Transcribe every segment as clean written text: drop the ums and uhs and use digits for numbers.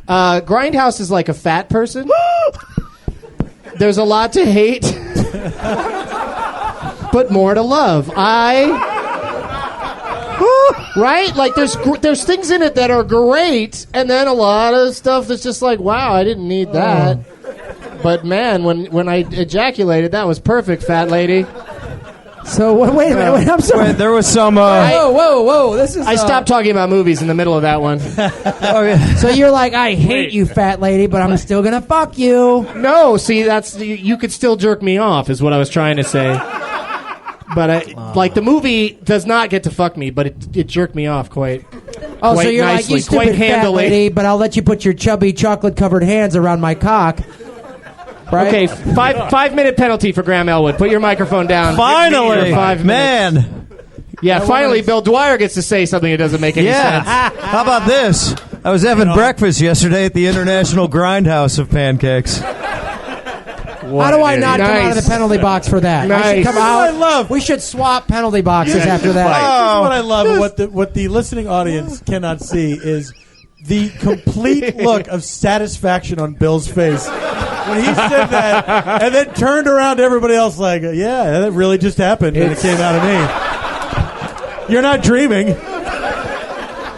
Grindhouse is like a fat person. There's a lot to hate, but more to love. Right? Like there's things in it that are great, and then a lot of stuff that's just like, wow, I didn't need that. But man, when I ejaculated, that was perfect, fat lady. So wait a minute. I'm sorry. Wait, there was some. Whoa! This is. I stopped talking about movies in the middle of that one. So you're like, I hate you, fat lady, but I'm still gonna fuck you. No, see, that's you could still jerk me off, is what I was trying to say. But like the movie does not get to fuck me, but it jerked me off quite. Oh, quite so you're nicely, like, you stupid fat lady, but I'll let you put your chubby chocolate-covered hands around my cock. Right? Okay, 5-minute penalty for Graham Elwood. Put your microphone down. Finally, 5 minutes. man. Yeah, finally, Bill Dwyer gets to say something that doesn't make any sense. How about this? I was having breakfast yesterday at the International Grindhouse of Pancakes. How do I not come out of the penalty box for that? Nice. I should come out. I love. We should swap penalty boxes after that. This is what I love. What the listening audience cannot see is the complete look of satisfaction on Bill's face when he said that, and then turned around to everybody else like, "Yeah, that really just happened, and it came out of me." You're not dreaming.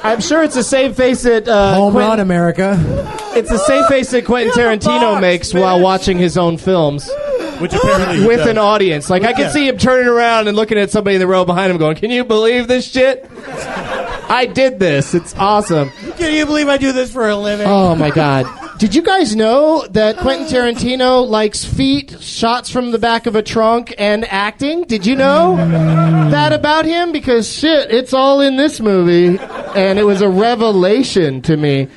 I'm sure it's the same face that Home run, America. It's the same face that Quentin Tarantino makes while watching his own films. Which apparently With an audience. Like, I can see him turning around and looking at somebody in the row behind him going, can you believe this shit? I did this. It's awesome. Can you believe I do this for a living? Oh, my God. Did you guys know that Quentin Tarantino likes feet, shots from the back of a trunk, and acting? Did you know that about him? Because, shit, it's all in this movie, and it was a revelation to me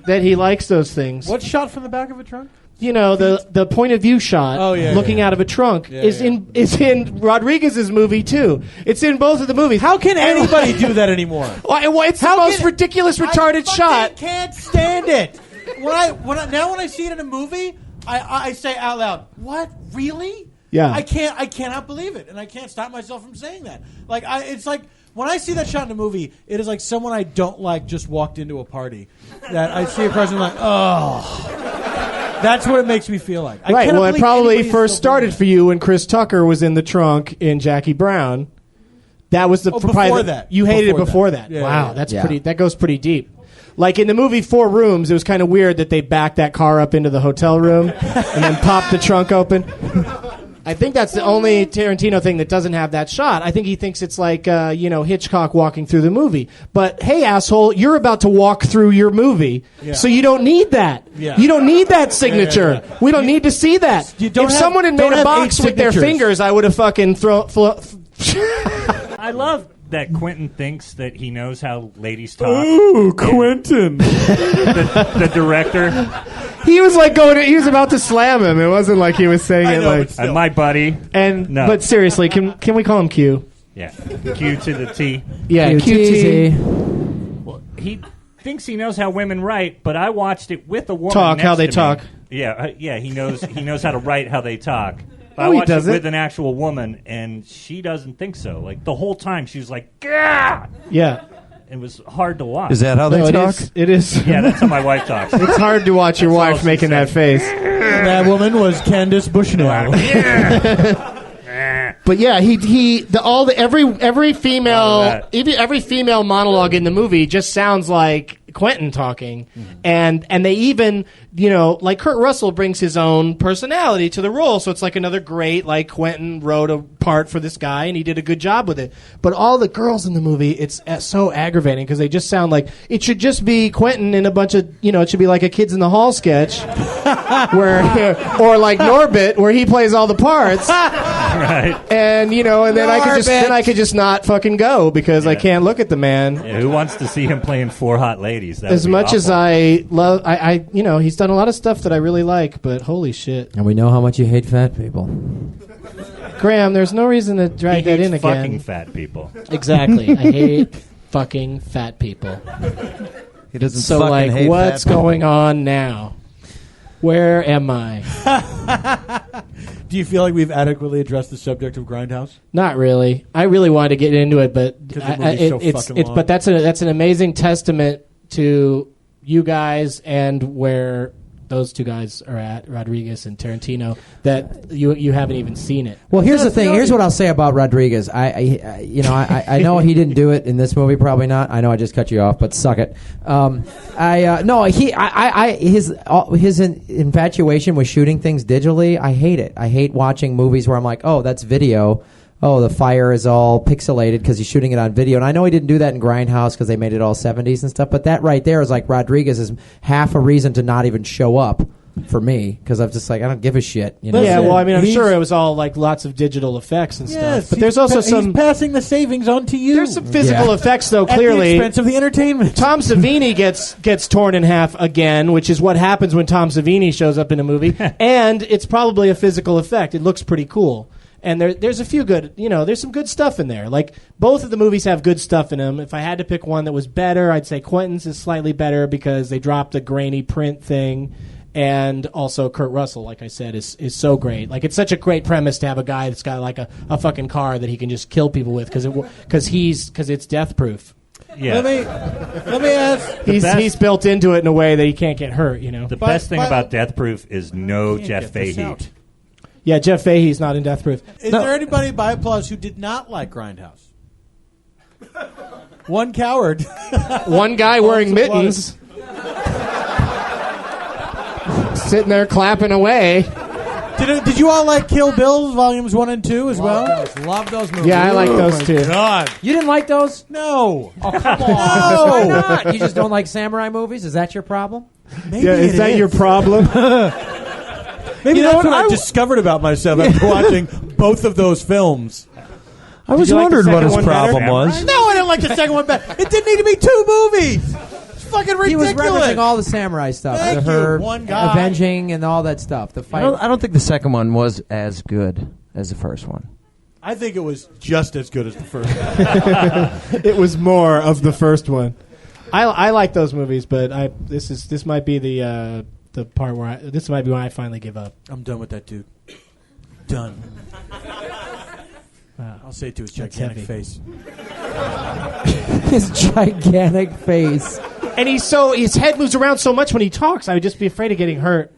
that he likes those things. What shot from the back of a trunk? You know, the point of view shot looking out of a trunk is in Rodriguez's movie too. It's in both of the movies. How can anybody do that anymore? Well, it's the most ridiculous retarded shot. I can't stand it. When I see it in a movie, I say out loud, "What? Really?" Yeah. I cannot believe it, and I can't stop myself from saying that. Like it's like when I see that shot in a movie, it is like someone I don't like just walked into a party. That I see a person like, oh. That's what it makes me feel like. Right. Well, it probably first started for you when Chris Tucker was in the trunk in Jackie Brown. That was before that. You hated it before that. Yeah, wow, yeah. that's pretty. That goes pretty deep. Like in the movie Four Rooms, it was kind of weird that they backed that car up into the hotel room and then popped the trunk open. I think that's the only Tarantino thing that doesn't have that shot. I think he thinks it's like, Hitchcock walking through the movie. But, hey, asshole, you're about to walk through your movie, so you don't need that. Yeah. You don't need that signature. Yeah. We don't need to see that. If someone had made a box with their fingers, I would have fucking I love that Quentin thinks that he knows how ladies talk. Ooh, Quentin. The director. He was like he was about to slam him. It wasn't like he was saying it like. And my buddy. No. But seriously, can we call him Q? Yeah. Q to the T. Yeah, QT. Well, he thinks he knows how women write, but I watched it with a woman. Talk next how they to me. talk. Yeah, he knows how to write how they talk. But Oh, I he watched it doesn't. with an actual woman, and she doesn't think so. Like the whole time, she was like, "Gah!" Yeah. It was hard to watch. Is that how they talk? It is. Yeah, that's how my wife talks. It's hard to watch your wife making that face. That woman was Candace Bushnell. But yeah, every female monologue in the movie just sounds like Quentin talking, and they even like Kurt Russell brings his own personality to the role, so it's like another great like Quentin wrote a part for this guy and he did a good job with it. But all the girls in the movie, it's so aggravating because they just sound like it should just be Quentin in a bunch of it should be like a Kids in the Hall sketch, or like Norbit where he plays all the parts. Right. And and then I could just not fucking go because I can't look at the man. Yeah, who wants to see him playing four hot ladies? As much as I love, he's done a lot of stuff that I really like, but holy shit. And we know how much you hate fat people. Graham, there's no reason to drag that in again. Fucking fat people. Exactly. I hate fucking fat people. He doesn't. So fucking like, hate what's fat people. going on now? Where am I? Do you feel like we've adequately addressed the subject of Grindhouse? Not really. I really wanted to get into it, but Because the movie's so fucking long. but that's an amazing testament to you guys and where those two guys are at, Rodriguez and Tarantino, that you haven't even seen it. Well, here's the thing. Here's what I'll say about Rodriguez. I know he didn't do it in this movie. Probably not. I know I just cut you off, but suck it. His infatuation with shooting things digitally. I hate it. I hate watching movies where I'm like, oh, that's video. Oh, the fire is all pixelated because he's shooting it on video. And I know he didn't do that in Grindhouse because they made it all 70s and stuff. But that right there is like Rodriguez is half a reason to not even show up for me because I'm just like, I don't give a shit. You know? Yeah, well, I mean, I'm sure it was all like lots of digital effects and stuff. But there's also some... He's passing the savings on to you. There's some physical effects, though, clearly. At the expense of the entertainment. Tom Savini gets torn in half again, which is what happens when Tom Savini shows up in a movie. And it's probably a physical effect. It looks pretty cool. And there's a few good, there's some good stuff in there. Like, both of the movies have good stuff in them. If I had to pick one that was better, I'd say Quentin's is slightly better because they dropped a grainy print thing. And also Kurt Russell, like I said, is so great. Like, it's such a great premise to have a guy that's got like a fucking car that he can just kill people with because it's death proof. Yeah. Let me ask. He's built into it in a way that he can't get hurt. The best thing about Death Proof is no Jeff Fahey. Yeah, Jeff Fahey's not in Death Proof. Is there anybody by applause who did not like Grindhouse? One coward. One guy wearing mittens. Sitting there clapping away. Did you all like Kill Bill Volumes 1 and 2 as well? Love those movies. Yeah, I like those too. God. You didn't like those? No. Oh, come on. No. Why not? You just don't like samurai movies? Is that your problem? Maybe Is that your problem? Maybe that's what I discovered about myself after watching both of those films. I was wondering what his problem was. No, I didn't like the second one better. It didn't need to be 2 movies. It's fucking ridiculous. He was referencing all the samurai stuff. Thank her you, one guy. avenging and all that stuff. The fight. I don't think the second one was as good as the first one. I think it was just as good as the first one. It was more of the first one. I like those movies, but this might be the part where this might be when I finally give up. I'm done with that dude. Done. I'll say it to his gigantic face. His gigantic face. And his head moves around so much when he talks. I would just be afraid of getting hurt.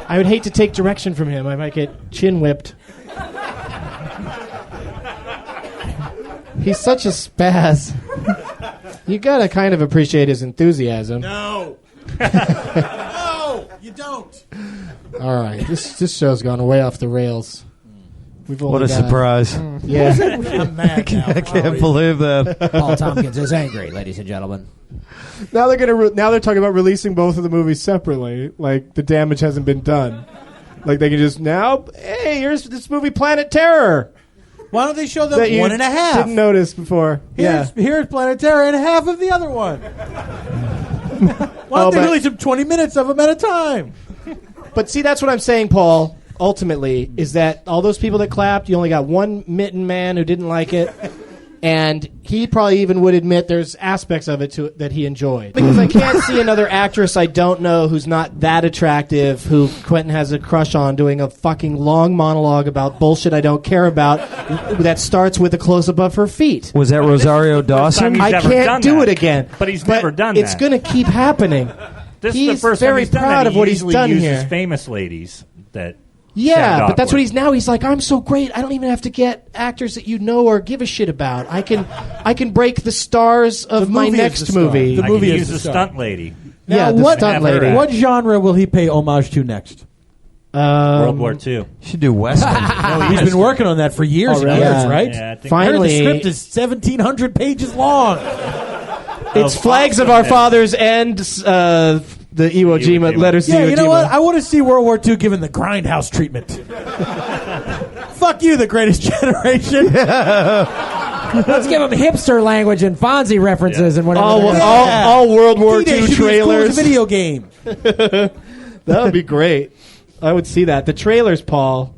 I would hate to take direction from him. I might get chin whipped. He's such a spaz. You gotta kind of appreciate his enthusiasm. No. No, you don't. All right, this show's gone way off the rails. What a surprise. Yeah. I'm mad now. I can't believe that. Paul Tompkins is angry, ladies and gentlemen. Now they're talking about releasing both of the movies separately. Like, the damage hasn't been done. Like, they can just hey, here's this movie Planet Terror. Why don't they show them That you 1.5? Didn't notice before. Here's Planet Terror and half of the other one. Why don't they release them 20 minutes of them at a time? But see, that's what I'm saying, Paul. Ultimately, is that all those people that clapped, you only got one mitten man who didn't like it, and he probably even would admit there's aspects of it that he enjoyed. Because I can't see another actress I don't know who's not that attractive, who Quentin has a crush on, doing a fucking long monologue about bullshit I don't care about that starts with a close-up of her feet. Was that Rosario Dawson? I can't do it again. But he's never done that. It's going to keep happening. This He's is the first very time he's done proud that. of what he's done He usually here. uses famous ladies that... Yeah, but that's what he's now. He's like, I'm so great. I don't even have to get actors that you know or give a shit about. I can break the stars of my next movie. The movie I is can use the a star. stunt lady. Yeah, Now, the what stunt lady. What genre will he pay homage to next? World War II. You should do Western. He's been working on that for years and Already? years, Yeah. right? Yeah, I think Finally, The script is 1,700 pages long. it's Flags of Our Fathers and the Iwo Jima letters. Yeah, to Iwo you know Jima. what? I want to see World War II given the Grindhouse treatment. Fuck you, The Greatest Generation. Let's give him hipster language and Fonzie references and whatever. All World War D-Day II should be as cool as trailers. a video game. That would be great. I would see that. The trailers, Paul.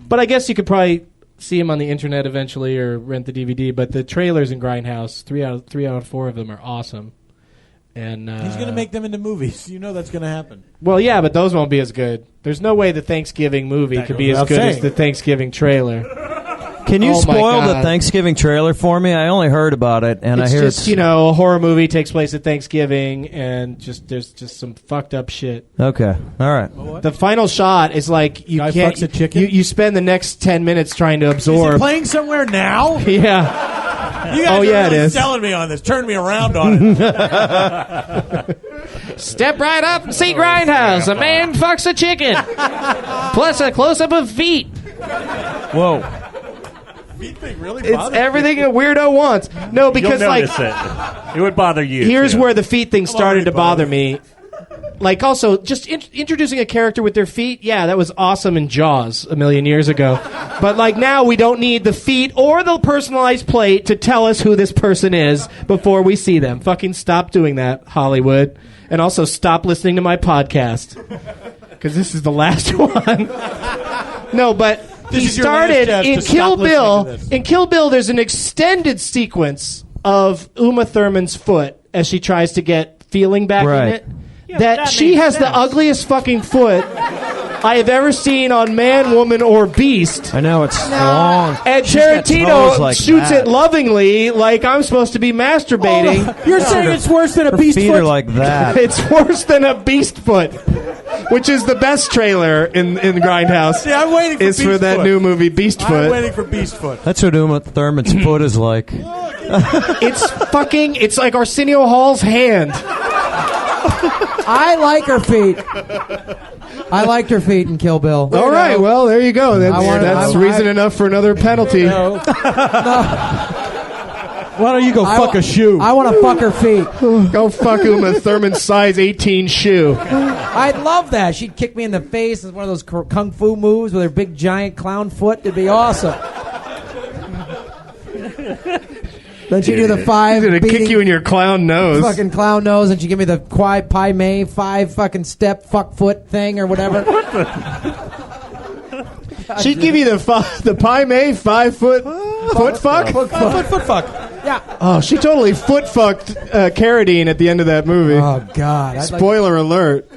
But I guess you could probably see him on the internet eventually or rent the DVD. But the trailers in Grindhouse, three out of 4 of them are awesome. And He's going to make them into movies. You know that's going to happen. Well, yeah, but those won't be as good. There's no way the Thanksgiving movie could be as good as the Thanksgiving trailer. Can you Oh, my spoil the God. Thanksgiving trailer for me? I only heard about it, and It's I hear just, a horror movie takes place at Thanksgiving, and there's just some fucked up shit. Okay, all right. The final shot is like you Guy can't. fucks a chicken? You spend the next 10 minutes trying to Is it absorb. playing somewhere now? Yeah. You guys Oh, are yeah, it really is. selling me on this. Turn me around on it. Step right up and see Grindhouse. A man fucks a chicken. Plus a close up of feet. Whoa. Feet thing really It's bothers everything a weirdo wants. No, because You'll like notice it. It would bother you. here's too. where the feet thing started to already bother me. Like, also, just introducing a character with their feet, yeah, that was awesome in Jaws a million years ago. But, like, now we don't need the feet or the personalized plate to tell us who this person is before we see them. Fucking stop doing that, Hollywood. And also stop listening to my podcast. Because this is the last one. No, but This he is your last started chance in to stop Kill listening Bill. to this. In Kill Bill, there's an extended sequence of Uma Thurman's foot as she tries to get feeling back Right. in it. Yeah, That that she makes has the sense. ugliest fucking foot I have ever seen on man, woman, or beast. I know, it's long. And She's got toes Tarantino like shoots that. it lovingly, like I'm supposed to be masturbating. You're saying it's worse than a Her beast feet foot? are like that. It's worse than a beast foot, which is the best trailer in Grindhouse. See, I'm waiting for is for Beast that Foot. new movie Beast I'm Foot. waiting for Beast Foot. That's what Uma Thurman's foot is like. It's like Arsenio Hall's hand. I like her feet. I liked her feet in Kill Bill. All right, well there you go. That's I- reason enough for another penalty. Why don't you go fuck a shoe? I want to fuck her feet. Go fuck Uma Thurman's size 18 shoe. I'd love that. She'd kick me in the face with one of those kung fu moves with her big giant clown foot. It'd be awesome. Then she'd do the five. He's gonna beating kick you in your clown nose. fucking clown nose, and she'd give me the Pai Mei 5 fucking step fuck foot thing or whatever. She'd give you the Pai Mei 5 foot fuck. Foot fuck. Yeah. Oh, she totally foot fucked Carradine at the end of that movie. Oh God. I'd like- Spoiler alert.